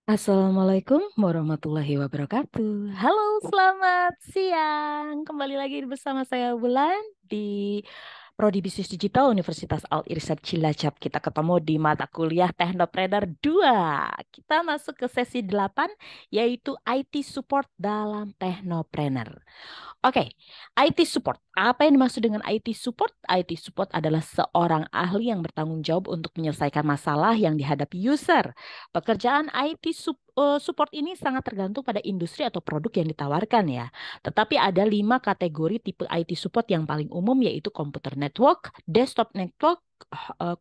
Assalamualaikum warahmatullahi wabarakatuh. Halo, selamat siang. Kembali lagi bersama saya Bulan di Prodi Bisnis Digital Universitas Al Irsyad Cilacap. Kita ketemu di mata kuliah Teknopreneur 2. Kita masuk ke sesi 8 yaitu IT Support dalam Teknopreneur. Oke, IT support. Apa yang dimaksud dengan IT support? IT support adalah seorang ahli yang bertanggung jawab untuk menyelesaikan masalah yang dihadapi user. Pekerjaan support ini sangat tergantung pada industri atau produk yang ditawarkan ya. Tetapi ada 5 kategori tipe IT support yang paling umum yaitu computer network, desktop network,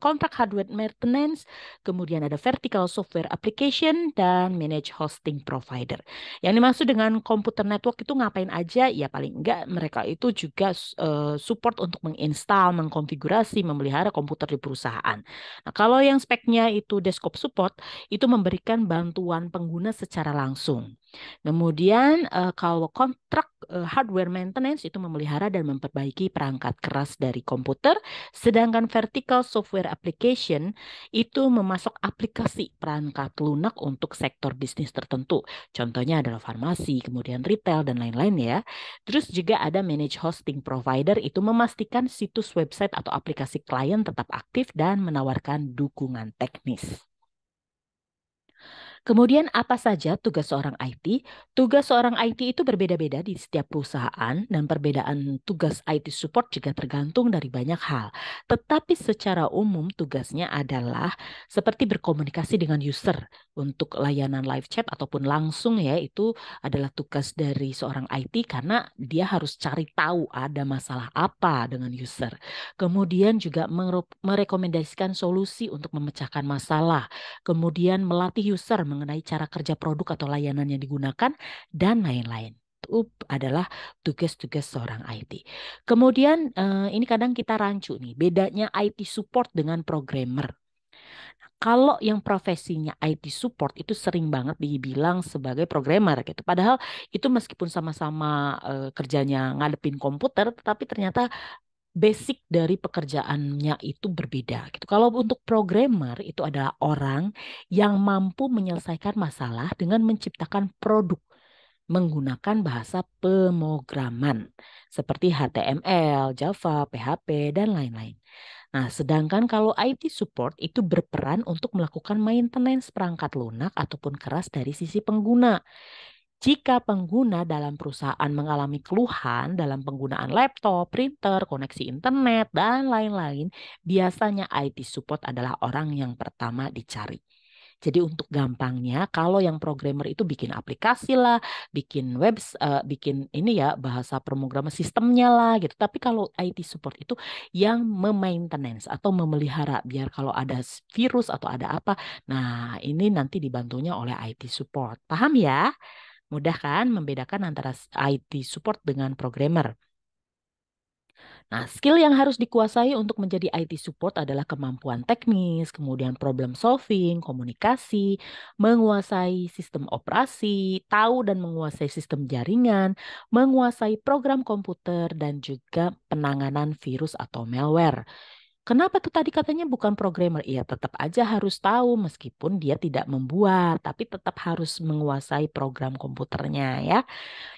contract hardware maintenance, kemudian ada vertical software application, dan manage hosting provider. Yang dimaksud dengan komputer network itu ngapain aja? Ya paling enggak mereka itu juga support untuk menginstal, mengkonfigurasi, memelihara komputer di perusahaan. Nah, kalau yang speknya itu desktop support, itu memberikan bantuan pengguna secara langsung. Kemudian kalau kontrak hardware maintenance itu memelihara dan memperbaiki perangkat keras dari komputer, sedangkan vertical software application itu memasok aplikasi perangkat lunak untuk sektor bisnis tertentu. Contohnya adalah farmasi, kemudian retail, dan lain-lain ya. Terus juga ada manage hosting provider, itu memastikan situs website atau aplikasi klien tetap aktif dan menawarkan dukungan teknis. Kemudian apa saja tugas seorang IT? Tugas seorang IT itu berbeda-beda di setiap perusahaan dan perbedaan tugas IT support juga tergantung dari banyak hal. Tetapi secara umum tugasnya adalah seperti berkomunikasi dengan user untuk layanan live chat ataupun langsung ya, itu adalah tugas dari seorang IT karena dia harus cari tahu ada masalah apa dengan user. Kemudian juga merekomendasikan solusi untuk memecahkan masalah, kemudian melatih user mengenai cara kerja produk atau layanan yang digunakan, dan lain-lain. Itu adalah tugas-tugas seorang IT. Kemudian ini kadang kita rancu nih, bedanya IT support dengan programmer. Kalau yang profesinya IT support itu sering banget dibilang sebagai programmer gitu. Padahal itu meskipun sama-sama kerjanya ngadepin komputer, tetapi ternyata basic dari pekerjaannya itu berbeda gitu. Kalau untuk programmer itu adalah orang yang mampu menyelesaikan masalah dengan menciptakan produk menggunakan bahasa pemrograman seperti HTML, Java, PHP, dan lain-lain. Nah, sedangkan kalau IT support itu berperan untuk melakukan maintenance perangkat lunak ataupun keras dari sisi pengguna. Jika pengguna dalam perusahaan mengalami keluhan dalam penggunaan laptop, printer, koneksi internet, dan lain-lain, biasanya IT support adalah orang yang pertama dicari. Jadi untuk gampangnya, kalau yang programmer itu bikin aplikasi lah, bikin ini ya bahasa pemrograman sistemnya lah gitu. Tapi kalau IT support itu yang memaintenance atau memelihara biar kalau ada virus atau ada apa, nah ini nanti dibantunya oleh IT support. Paham ya? Mudah kan membedakan antara IT support dengan programmer. Nah, skill yang harus dikuasai untuk menjadi IT support adalah kemampuan teknis, kemudian problem solving, komunikasi, menguasai sistem operasi, tahu dan menguasai sistem jaringan, menguasai program komputer, dan juga penanganan virus atau malware. Kenapa tuh tadi katanya bukan programmer? Iya, tetap aja harus tahu meskipun dia tidak membuat, tapi tetap harus menguasai program komputernya ya.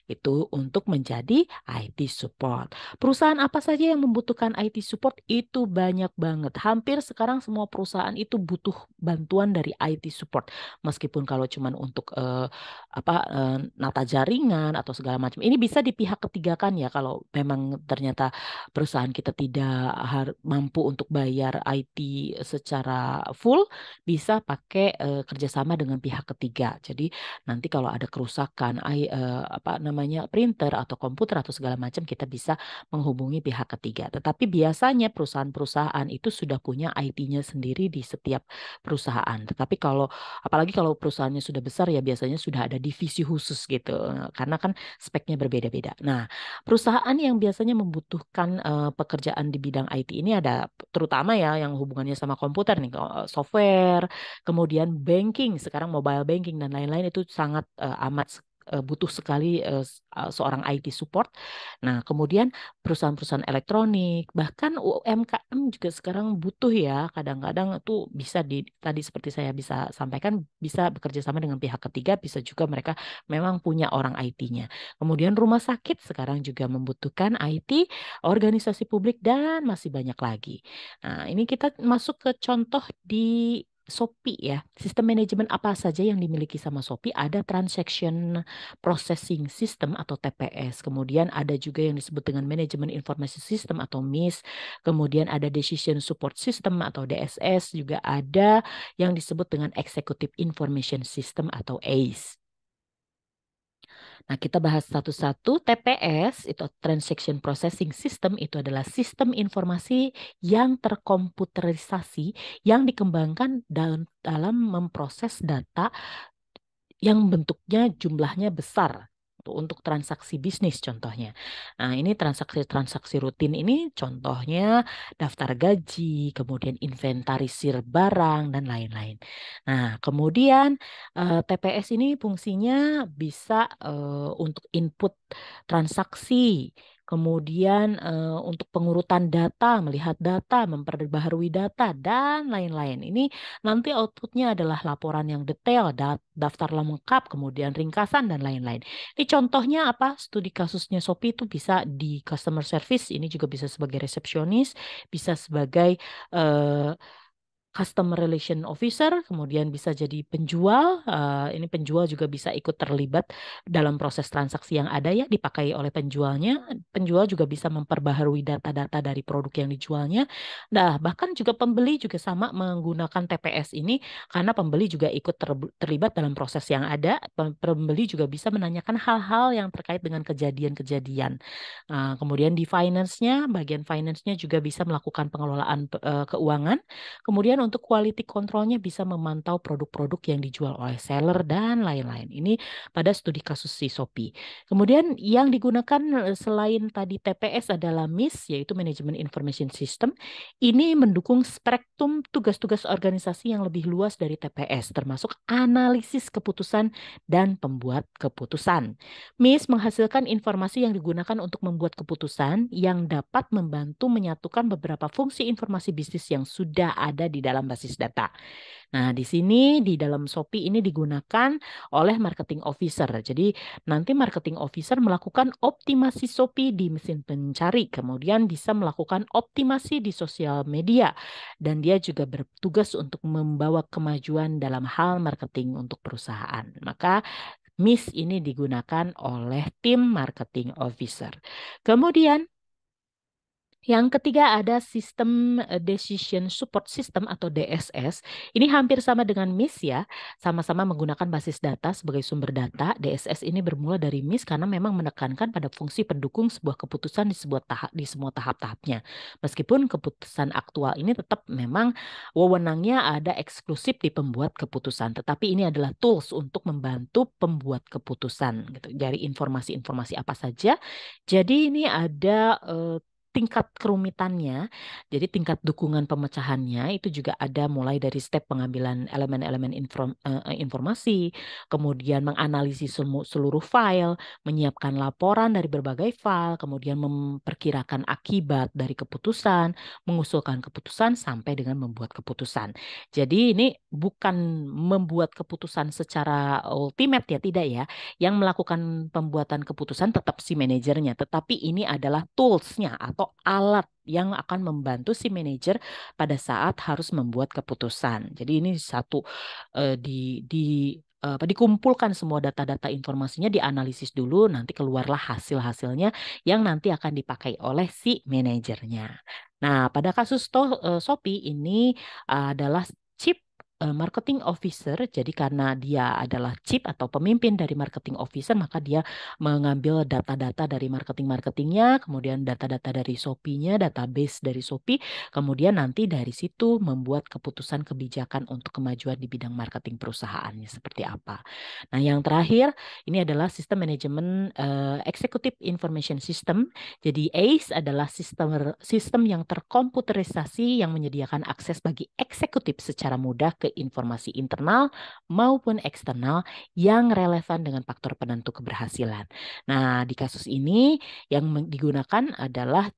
Itu untuk menjadi IT support. Perusahaan apa saja yang membutuhkan IT support itu banyak banget. Hampir sekarang semua perusahaan itu butuh bantuan dari IT support. Meskipun kalau cuman untuk nata jaringan atau segala macam. Ini bisa di pihak ketiga kan ya kalau memang ternyata perusahaan kita tidak mampu untuk bayar IT secara full, bisa pakai kerjasama dengan pihak ketiga. Jadi nanti kalau ada kerusakan apa namanya printer atau komputer atau segala macam kita bisa menghubungi pihak ketiga. Tetapi biasanya perusahaan-perusahaan itu sudah punya IT-nya sendiri di setiap perusahaan. Tetapi kalau apalagi kalau perusahaannya sudah besar ya biasanya sudah ada divisi khusus gitu. Karena kan speknya berbeda-beda. Nah, perusahaan yang biasanya membutuhkan pekerjaan di bidang IT ini ada terutama ya yang hubungannya sama komputer nih, software, kemudian banking, sekarang mobile banking dan lain-lain itu sangat amat butuh sekali seorang IT support. Nah, kemudian perusahaan-perusahaan elektronik, bahkan UMKM juga sekarang butuh ya. Kadang-kadang tuh bisa tadi seperti saya bisa sampaikan, bisa bekerja sama dengan pihak ketiga, bisa juga mereka memang punya orang IT-nya. Kemudian rumah sakit sekarang juga membutuhkan IT, organisasi publik, dan masih banyak lagi. Nah, ini kita masuk ke contoh di Shopee ya. Sistem manajemen apa saja yang dimiliki sama Shopee? Ada Transaction Processing System atau TPS. Kemudian ada juga yang disebut dengan Manajemen Informasi System atau MIS. Kemudian ada Decision Support System atau DSS. Juga ada yang disebut dengan Executive Information System atau ACE. Nah, kita bahas satu-satu. TPS itu Transaction Processing System itu adalah sistem informasi yang terkomputerisasi yang dikembangkan dalam memproses data yang bentuknya jumlahnya besar untuk transaksi bisnis contohnya. Nah, ini transaksi-transaksi rutin ini contohnya daftar gaji, kemudian inventarisir barang dan lain-lain. Nah, kemudian TPS ini fungsinya bisa untuk input transaksi, kemudian untuk pengurutan data, melihat data, memperbaharui data dan lain-lain. Ini nanti outputnya adalah laporan yang detail, daftar lengkap, kemudian ringkasan, dan lain-lain. Ini contohnya apa? Studi kasusnya Shopee itu bisa di customer service, ini juga bisa sebagai resepsionis, bisa sebagai eh, Customer Relation Officer, kemudian bisa jadi penjual. Ini penjual juga bisa ikut terlibat dalam proses transaksi yang ada ya, dipakai oleh penjualnya. Penjual juga bisa memperbaharui data-data dari produk yang dijualnya. Nah, bahkan juga pembeli juga sama menggunakan TPS ini karena pembeli juga ikut terlibat dalam proses yang ada. Pembeli juga bisa menanyakan hal-hal yang terkait dengan kejadian-kejadian. Kemudian di finance-nya, bagian finance-nya juga bisa melakukan pengelolaan keuangan. Kemudian untuk quality controlnya bisa memantau produk-produk yang dijual oleh seller dan lain-lain. Ini pada studi kasus si Shopee. Kemudian yang digunakan selain tadi TPS adalah MIS, yaitu Management Information System. Ini mendukung spektrum tugas-tugas organisasi yang lebih luas dari TPS, termasuk analisis keputusan dan pembuat keputusan. MIS menghasilkan informasi yang digunakan untuk membuat keputusan yang dapat membantu menyatukan beberapa fungsi informasi bisnis yang sudah ada di dalam basis data. Nah, di sini di dalam Shopee ini digunakan oleh marketing officer. Jadi, nanti marketing officer melakukan optimasi Shopee di mesin pencari, kemudian bisa melakukan optimasi di sosial media, dan dia juga bertugas untuk membawa kemajuan dalam hal marketing untuk perusahaan. Maka MIS ini digunakan oleh tim marketing officer. Kemudian yang ketiga ada sistem Decision Support System atau DSS. Ini hampir sama dengan MIS ya, sama-sama menggunakan basis data sebagai sumber data. DSS ini bermula dari MIS karena memang menekankan pada fungsi pendukung sebuah keputusan di semua tahap-tahapnya. Meskipun keputusan aktual ini tetap memang wewenangnya ada eksklusif di pembuat keputusan, tetapi ini adalah tools untuk membantu pembuat keputusan gitu. Dari informasi-informasi apa saja. Jadi ini ada tingkat kerumitannya, jadi tingkat dukungan pemecahannya itu juga ada mulai dari step pengambilan elemen-elemen informasi, kemudian menganalisis seluruh file, menyiapkan laporan dari berbagai file, kemudian memperkirakan akibat dari keputusan, mengusulkan keputusan sampai dengan membuat keputusan. Jadi ini bukan membuat keputusan secara ultimate ya, tidak ya. Yang melakukan pembuatan keputusan tetap si manajernya, tetapi ini adalah toolsnya atau alat yang akan membantu si manajer pada saat harus membuat keputusan. Jadi ini satu dikumpulkan semua data-data informasinya, dianalisis dulu, nanti keluarlah hasil-hasilnya yang nanti akan dipakai oleh si manajernya. Nah, pada kasus Shopee ini adalah chief marketing officer. Jadi karena dia adalah chief atau pemimpin dari marketing officer, maka dia mengambil data-data dari marketingnya, kemudian data-data dari Shopee-nya, database dari Shopee, kemudian nanti dari situ membuat keputusan kebijakan untuk kemajuan di bidang marketing perusahaannya seperti apa. Nah, yang terakhir ini adalah sistem manajemen Executive Information System. Jadi ACE adalah sistem yang terkomputerisasi yang menyediakan akses bagi eksekutif secara mudah ke ke informasi internal maupun eksternal yang relevan dengan faktor penentu keberhasilan. Nah, di kasus ini yang menggunakan adalah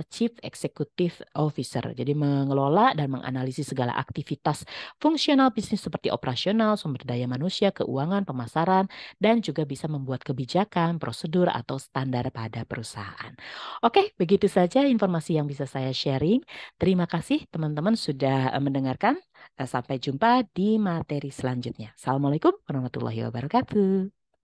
Chief Executive Officer. Jadi mengelola dan menganalisis segala aktivitas fungsional bisnis seperti operasional, sumber daya manusia, keuangan, pemasaran, dan juga bisa membuat kebijakan, prosedur, atau standar pada perusahaan. Oke, begitu saja informasi yang bisa saya sharing. Terima kasih teman-teman sudah mendengarkan. Sampai jumpa di materi selanjutnya. Assalamualaikum warahmatullahi wabarakatuh.